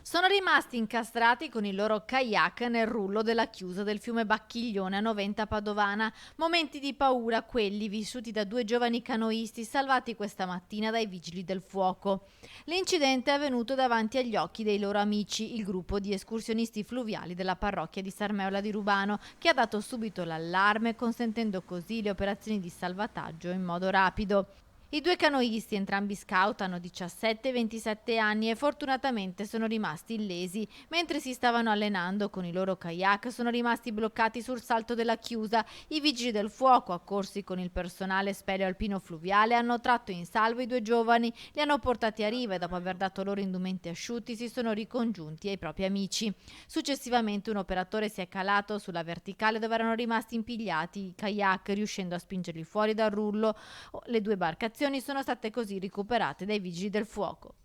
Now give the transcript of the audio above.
Sono rimasti incastrati con il loro kayak nel rullo della chiusa del fiume Bacchiglione a Noventa Padovana. Momenti di paura quelli vissuti da due giovani canoisti salvati questa mattina dai vigili del fuoco. L'incidente è avvenuto davanti agli occhi dei loro amici, il gruppo di escursionisti fluviali della parrocchia di Sarmeola di Rubano, che ha dato subito l'allarme, consentendo così le operazioni di salvataggio in modo rapido. I due canoisti, entrambi scout, hanno 17 e 27 anni e fortunatamente sono rimasti illesi. Mentre si stavano allenando con i loro kayak, sono rimasti bloccati sul salto della chiusa. I vigili del fuoco, accorsi con il personale speleo alpino fluviale, hanno tratto in salvo i due giovani, li hanno portati a riva e dopo aver dato loro indumenti asciutti si sono ricongiunti ai propri amici. Successivamente un operatore si è calato sulla verticale dove erano rimasti impigliati i kayak, riuscendo a spingerli fuori dal rullo. Le due barcazioni sono state così recuperate dai vigili del fuoco.